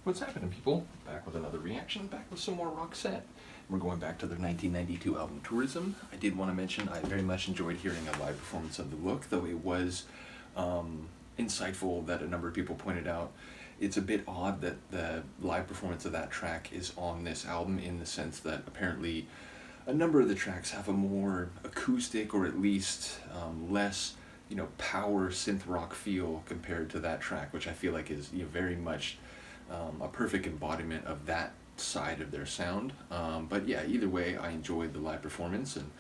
What's happening, people? Back with another reaction, back with some more Roxette. We're going back to their 1992 album, Tourism. I did want to mention I very much enjoyed hearing a live performance of The Look, though it was insightful that a number of people pointed out. It's a bit odd that the live performance of that track is on this album, in the sense that apparently a number of the tracks have a more acoustic, or at least less, power synth rock feel compared to that track, which I feel like is very much a perfect embodiment of that side of their sound. But yeah, either way, I enjoyed the live performance, and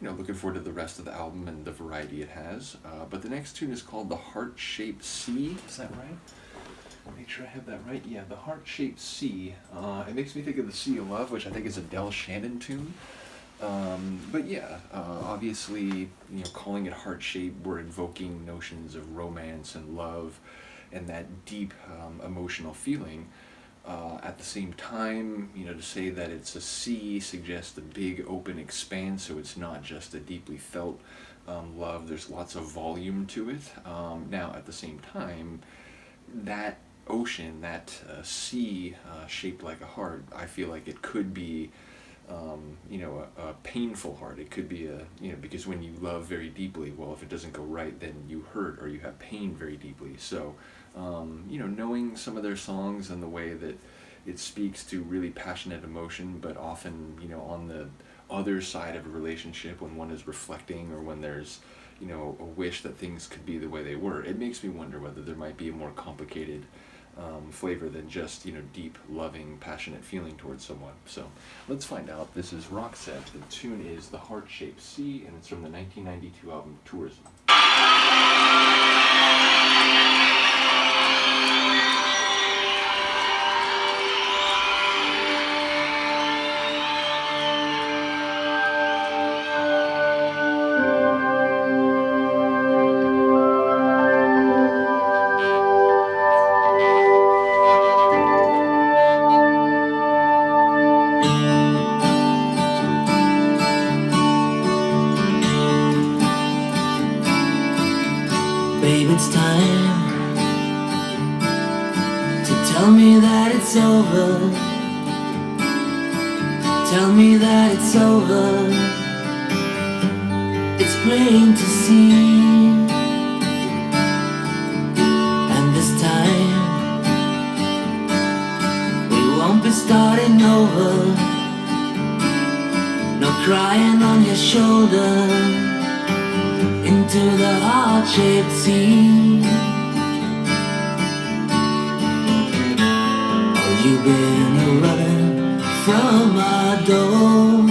looking forward to the rest of the album and the variety it has. But the next tune is called The Heart-Shaped Sea. Is that right? Make sure I have that right. Yeah, The Heart-Shaped Sea. It makes me think of The Sea of Love, which I think is a Del Shannon tune. But yeah, obviously, calling it heart-shaped, we're invoking notions of romance and love and that deep emotional feeling. At the same time, to say that it's a sea suggests a big open expanse, so it's not just a deeply felt love. There's lots of volume to it. Now, at the same time, that ocean, that sea shaped like a heart, I feel like it could be a painful heart. It could be because when you love very deeply, well, if it doesn't go right, then you hurt or you have pain very deeply. So, knowing some of their songs and the way that it speaks to really passionate emotion, but often, on the other side of a relationship, when one is reflecting or when there's, a wish that things could be the way they were, it makes me wonder whether there might be a more complicated flavor than just, deep, loving, passionate feeling towards someone. So let's find out. This is Roxette. The tune is The Heart-Shaped Sea, and it's from the 1992 album Tourism. Babe, it's time to tell me that it's over. Tell me that it's over. It's plain to see. And this time we won't be starting over. No crying on your shoulder into the heart-shaped sea. Oh, you've been running from our door.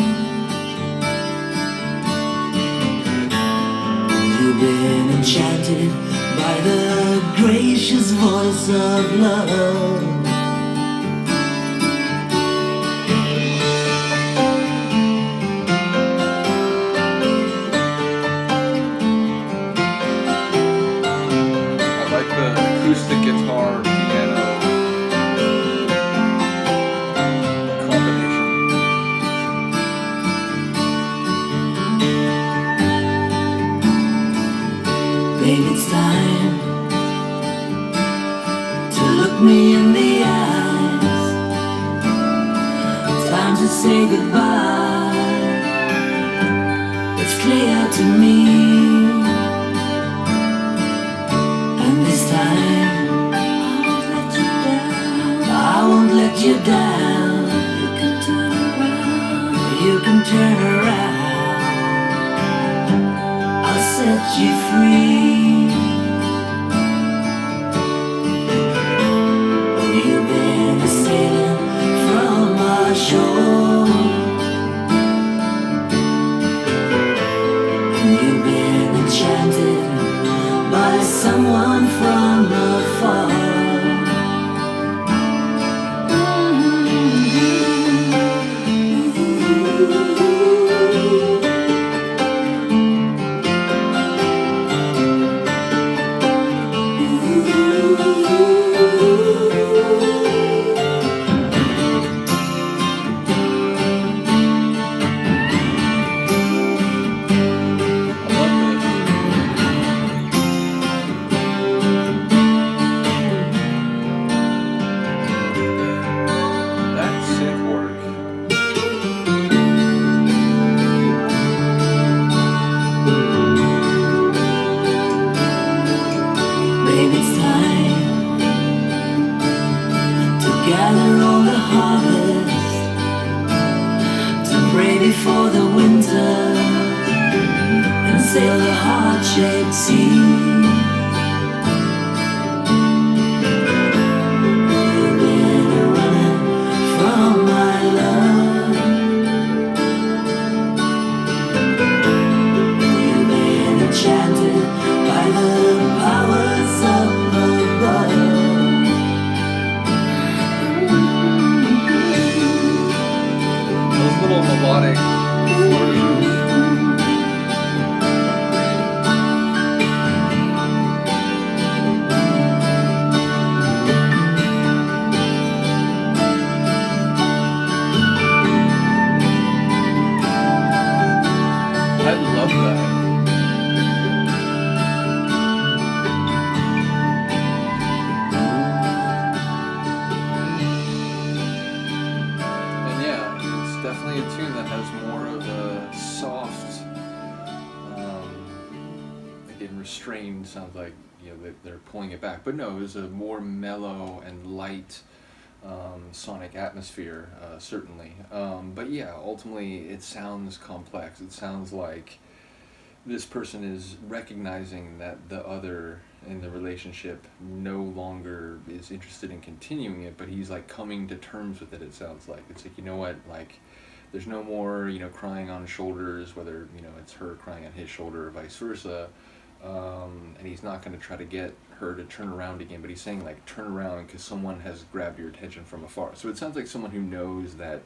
You've been enchanted by the gracious voice of love. Acoustic guitar, piano combination. Babe, it's time to look me in the eyes. Time to say goodbye. It's clear to me. And this time I won't let you down. You can turn around. You can turn around. I'll set you free. You've been sailing from our shore. And you've been enchanted by someone from afar. gather all the harvest to pray before the winter and sail the heart-shaped sea. You've been running from my love. You've been enchanted by the powers up above. Those little melodic flourishes. I love that. And yeah, it's definitely a tune that has more of a soft, again, restrained, sounds like, they're pulling it back. But no, it was a more mellow and light sonic atmosphere, certainly. But yeah, ultimately it sounds complex. It sounds like this person is recognizing that the other in the relationship no longer is interested in continuing it, but he's like coming to terms with it. It sounds like it's like, you know what, like there's no more crying on shoulders, whether it's her crying on his shoulder or vice versa. And he's not going to try to get her to turn around again, but he's saying like turn around because someone has grabbed your attention from afar. So it sounds like someone who knows that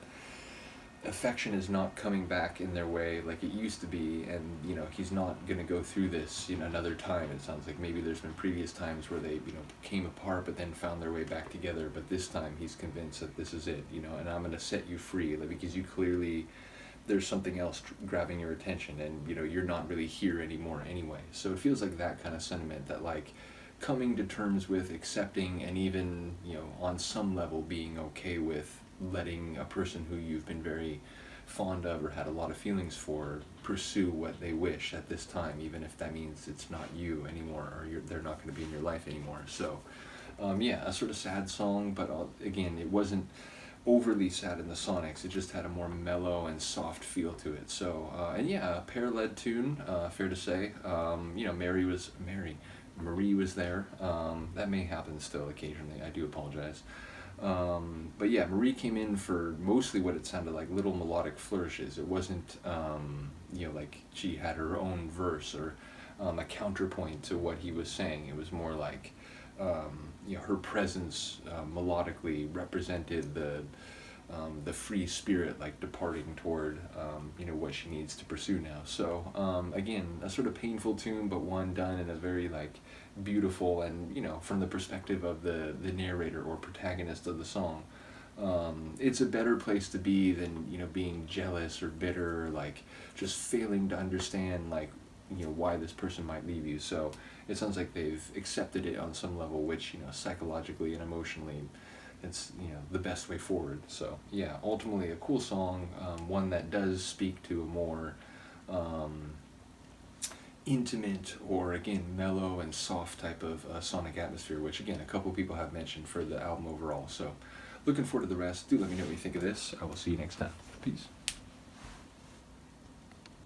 affection is not coming back in their way like it used to be, and he's not going to go through this another time. It sounds like maybe there's been previous times where they came apart but then found their way back together, but this time he's convinced that this is it, and I'm going to set you free, like, because you clearly, there's something else grabbing your attention, and you're not really here anymore anyway. So it feels like that kind of sentiment, that like coming to terms with, accepting, and even on some level being okay with letting a person who you've been very fond of or had a lot of feelings for pursue what they wish at this time, even if that means it's not you anymore, or they're not going to be in your life anymore. So yeah, a sort of sad song, but again, it wasn't overly sad in the sonics. It just had a more mellow and soft feel to it. So and yeah, a pair-led tune, fair to say. Marie was there. That may happen still occasionally. I do apologize. But yeah, Marie came in for mostly what it sounded like, little melodic flourishes. It wasn't, like she had her own verse or a counterpoint to what he was saying. It was more like, her presence melodically represented the free spirit, like departing toward, what she needs to pursue now. So again, a sort of painful tune, but one done in a very like beautiful and from the perspective of the narrator or protagonist of the song, it's a better place to be than being jealous or bitter, or like just failing to understand like why this person might leave you. So it sounds like they've accepted it on some level, which psychologically and emotionally it's the best way forward. So yeah, ultimately a cool song, one that does speak to a more intimate, or again mellow and soft type of sonic atmosphere, which again a couple people have mentioned for the album overall. So looking forward to the rest. Do let me know what you think of this. I will see you next time. Peace.